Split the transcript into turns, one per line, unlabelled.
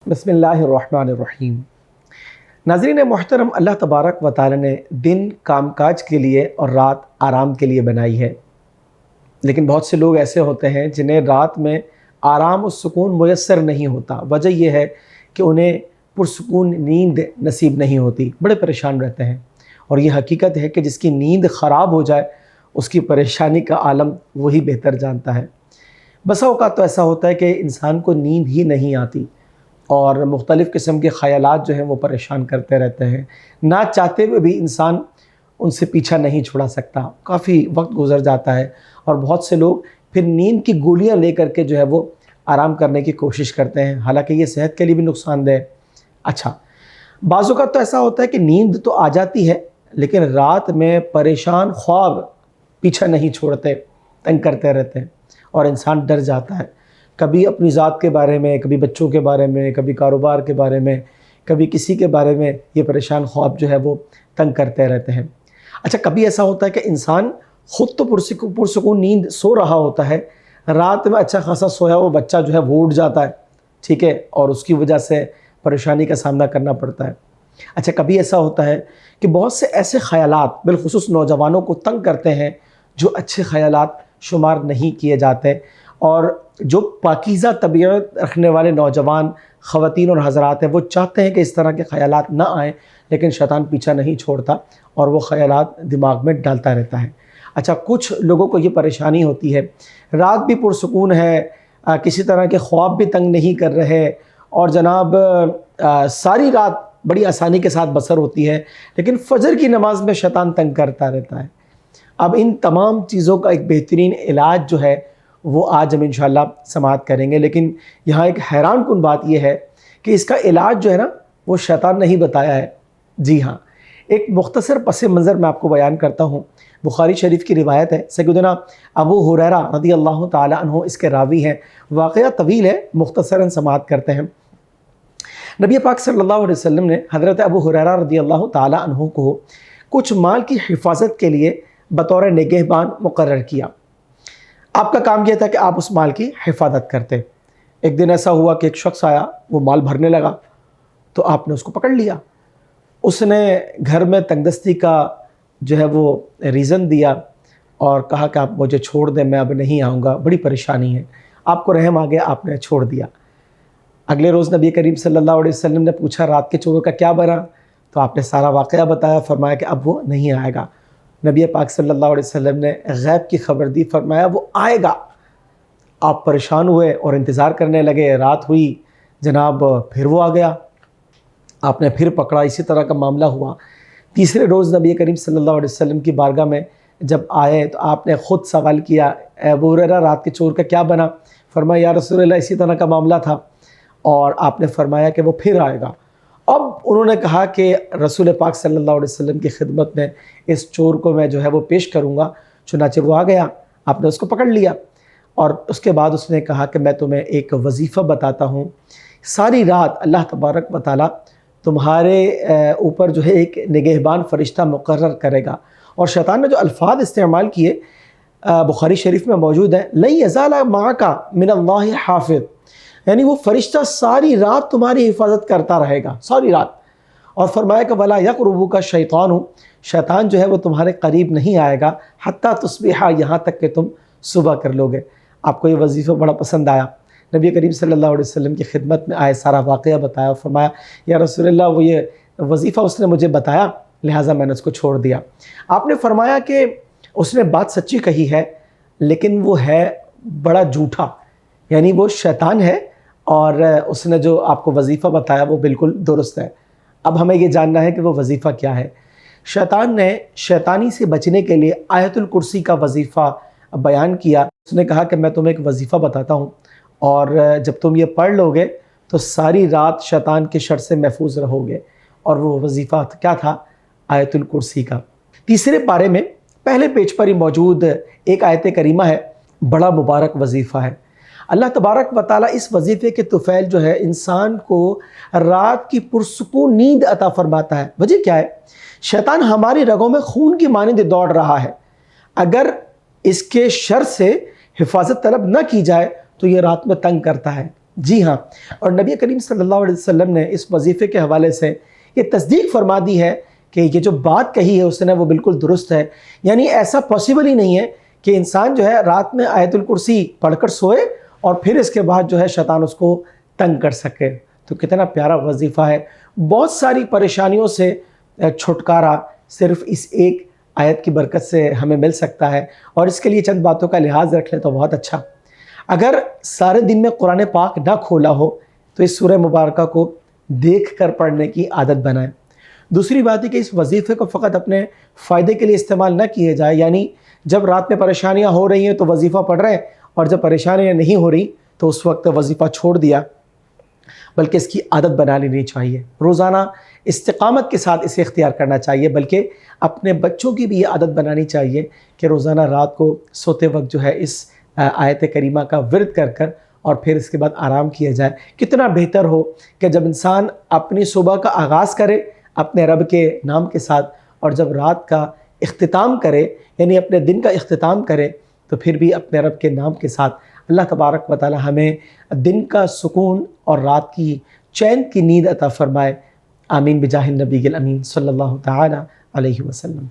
بسم اللہ الرحمن الرحیم۔ ناظرین محترم، اللہ تبارک و تعالی نے دن کام کاج کے لیے اور رات آرام کے لیے بنائی ہے، لیکن بہت سے لوگ ایسے ہوتے ہیں جنہیں رات میں آرام و سکون میسر نہیں ہوتا۔ وجہ یہ ہے کہ انہیں پرسکون نیند نصیب نہیں ہوتی، بڑے پریشان رہتے ہیں، اور یہ حقیقت ہے کہ جس کی نیند خراب ہو جائے اس کی پریشانی کا عالم وہی بہتر جانتا ہے۔ بسا اوقات تو ایسا ہوتا ہے کہ انسان کو نیند ہی نہیں آتی اور مختلف قسم کے خیالات جو ہیں وہ پریشان کرتے رہتے ہیں، نہ چاہتے ہوئے بھی انسان ان سے پیچھا نہیں چھڑا سکتا۔ کافی وقت گزر جاتا ہے اور بہت سے لوگ پھر نیند کی گولیاں لے کر کے جو ہے وہ آرام کرنے کی کوشش کرتے ہیں، حالانکہ یہ صحت کے لیے بھی نقصان دہ ہے۔ اچھا، بعض اوقات تو ایسا ہوتا ہے کہ نیند تو آ جاتی ہے لیکن رات میں پریشان خواب پیچھا نہیں چھوڑتے، تنگ کرتے رہتے ہیں اور انسان ڈر جاتا ہے، کبھی اپنی ذات کے بارے میں، کبھی بچوں کے بارے میں، کبھی کاروبار کے بارے میں، کبھی کسی کے بارے میں۔ یہ پریشان خواب جو ہے وہ تنگ کرتے رہتے ہیں۔ اچھا، کبھی ایسا ہوتا ہے کہ انسان خود تو پرسکون نیند سو رہا ہوتا ہے، رات میں اچھا خاصا سویا وہ بچہ جو ہے وہ اٹھ جاتا ہے، ٹھیک ہے، اور اس کی وجہ سے پریشانی کا سامنا کرنا پڑتا ہے۔ اچھا، کبھی ایسا ہوتا ہے کہ بہت سے ایسے خیالات بالخصوص نوجوانوں کو تنگ کرتے ہیں جو اچھے خیالات شمار نہیں کیے جاتے، اور جو پاکیزہ طبیعت رکھنے والے نوجوان خواتین اور حضرات ہیں وہ چاہتے ہیں کہ اس طرح کے خیالات نہ آئیں، لیکن شیطان پیچھا نہیں چھوڑتا اور وہ خیالات دماغ میں ڈالتا رہتا ہے۔ اچھا، کچھ لوگوں کو یہ پریشانی ہوتی ہے، رات بھی پرسکون ہے، کسی طرح کے خواب بھی تنگ نہیں کر رہے، اور جناب ساری رات بڑی آسانی کے ساتھ بسر ہوتی ہے، لیکن فجر کی نماز میں شیطان تنگ کرتا رہتا ہے۔ اب ان تمام چیزوں کا ایک بہترین علاج جو ہے وہ آج ہم انشاءاللہ سماعت کریں گے، لیکن یہاں ایک حیران کن بات یہ ہے کہ اس کا علاج جو ہے نا وہ شیطان نے ہی بتایا ہے۔ جی ہاں، ایک مختصر پس منظر میں آپ کو بیان کرتا ہوں۔ بخاری شریف کی روایت ہے، سیدنا ابو ہریرہ رضی اللہ تعالی عنہ اس کے راوی ہیں۔ واقعہ طویل ہے، مختصراً سماعت کرتے ہیں۔ نبی پاک صلی اللہ علیہ وسلم نے حضرت ابو ہریرہ رضی اللہ تعالی عنہ کو کچھ مال کی حفاظت کے لیے بطور نگہبان مقرر کیا۔ آپ کا کام یہ تھا کہ آپ اس مال کی حفاظت کرتے۔ ایک دن ایسا ہوا کہ ایک شخص آیا، وہ مال بھرنے لگا، تو آپ نے اس کو پکڑ لیا۔ اس نے گھر میں تنگدستی کا جو ہے وہ ریزن دیا اور کہا کہ آپ مجھے چھوڑ دیں، میں اب نہیں آؤں گا، بڑی پریشانی ہے۔ آپ کو رحم آ گیا، آپ نے چھوڑ دیا۔ اگلے روز نبی کریم صلی اللہ علیہ وسلم نے پوچھا رات کے چوروں کا کیا بنا، تو آپ نے سارا واقعہ بتایا، فرمایا کہ اب وہ نہیں آئے گا۔ نبی پاک صلی اللہ علیہ وسلم نے غیب کی خبر دی، فرمایا وہ آئے گا۔ آپ پریشان ہوئے اور انتظار کرنے لگے، رات ہوئی، جناب پھر وہ آ گیا، آپ نے پھر پکڑا، اسی طرح کا معاملہ ہوا۔ تیسرے روز نبی کریم صلی اللہ علیہ وسلم کی بارگاہ میں جب آئے تو آپ نے خود سوال کیا، اے ابو ہریرہ رات کے چور کا کیا بنا؟ فرمایا یا رسول اللہ اسی طرح کا معاملہ تھا، اور آپ نے فرمایا کہ وہ پھر آئے گا۔ اب انہوں نے کہا کہ رسول پاک صلی اللہ علیہ وسلم کی خدمت میں اس چور کو میں جو ہے وہ پیش کروں گا، چنانچہ وہ آ گیا، آپ نے اس کو پکڑ لیا، اور اس کے بعد اس نے کہا کہ میں تمہیں ایک وظیفہ بتاتا ہوں، ساری رات اللہ تبارک و تعالیٰ تمہارے اوپر جو ہے ایک نگہبان فرشتہ مقرر کرے گا۔ اور شیطان نے جو الفاظ استعمال کیے بخاری شریف میں موجود ہیں، لن یزال معک من اللہ حافظ، یعنی وہ فرشتہ ساری رات تمہاری حفاظت کرتا رہے گا، ساری رات۔ اور فرمایا کہ ولا یقربک الشیطان، شیطان جو ہے وہ تمہارے قریب نہیں آئے گا حتی تصبح، یہاں تک کہ تم صبح کر لو گے۔ آپ کو یہ وظیفہ بڑا پسند آیا، نبی کریم صلی اللہ علیہ وسلم کی خدمت میں آئے، سارا واقعہ بتایا اور فرمایا یا رسول اللہ وہ یہ وظیفہ اس نے مجھے بتایا، لہٰذا میں نے اس کو چھوڑ دیا۔ آپ نے فرمایا کہ اس نے بات سچی کہی ہے لیکن وہ ہے بڑا جھوٹا، یعنی وہ شیطان ہے، اور اس نے جو آپ کو وظیفہ بتایا وہ بالکل درست ہے۔ اب ہمیں یہ جاننا ہے کہ وہ وظیفہ کیا ہے۔ شیطان نے شیطانی سے بچنے کے لیے آیت الکرسی کا وظیفہ بیان کیا۔ اس نے کہا کہ میں تمہیں ایک وظیفہ بتاتا ہوں، اور جب تم یہ پڑھ لو گے تو ساری رات شیطان کے شر سے محفوظ رہو گے۔ اور وہ وظیفہ کیا تھا؟ آیت الکرسی کا۔ تیسرے پارے میں پہلے پیج پر ہی موجود ایک آیت کریمہ ہے، بڑا مبارک وظیفہ ہے۔ اللہ تبارک و تعالیٰ اس وظیفے کے طفیل جو ہے انسان کو رات کی پرسکون نیند عطا فرماتا ہے۔ وجہ کیا ہے؟ شیطان ہماری رگوں میں خون کی مانند دوڑ رہا ہے، اگر اس کے شر سے حفاظت طلب نہ کی جائے تو یہ رات میں تنگ کرتا ہے، جی ہاں، اور نبی کریم صلی اللہ علیہ وسلم نے اس وظیفے کے حوالے سے یہ تصدیق فرما دی ہے کہ یہ جو بات کہی ہے اس نے وہ بالکل درست ہے. یعنی ایسا پاسبل ہی نہیں ہے کہ انسان جو ہے رات میں آیت الکرسی پڑھ کر سوئے اور پھر اس کے بعد جو ہے شیطان اس کو تنگ کر سکے. تو کتنا پیارا وظیفہ ہے. بہت ساری پریشانیوں سے چھٹکارا صرف اس ایک آیت کی برکت سے ہمیں مل سکتا ہے. اور اس کے لیے چند باتوں کا لحاظ رکھ لیں تو بہت اچھا. اگر سارے دن میں قرآن پاک نہ کھولا ہو تو اس سورہ مبارکہ کو دیکھ کر پڑھنے کی عادت بنائیں. دوسری بات ہے کہ اس وظیفے کو فقط اپنے فائدے کے لیے استعمال نہ کیے جائے. یعنی جب رات میں پریشانیاں ہو رہی ہیں تو وظیفہ پڑھ رہے ہیں اور جب پریشانیاں نہیں ہو رہی تو اس وقت وظیفہ چھوڑ دیا، بلکہ اس کی عادت بنا لینی چاہیے. روزانہ استقامت کے ساتھ اسے اختیار کرنا چاہیے، بلکہ اپنے بچوں کی بھی یہ عادت بنانی چاہیے کہ روزانہ رات کو سوتے وقت جو ہے اس آیت کریمہ کا ورد کر کر اور پھر اس کے بعد آرام کیا جائے. کتنا بہتر ہو کہ جب انسان اپنی صبح کا آغاز کرے اپنے رب کے نام کے ساتھ، اور جب رات کا اختتام کرے یعنی اپنے دن کا اختتام کرے تو پھر بھی اپنے رب کے نام کے ساتھ. اللہ تبارک و تعالی ہمیں دن کا سکون اور رات کی چین کی نیند عطا فرمائے. آمین بجاہ النبی الامین صلی اللہ تعالی علیہ وسلم.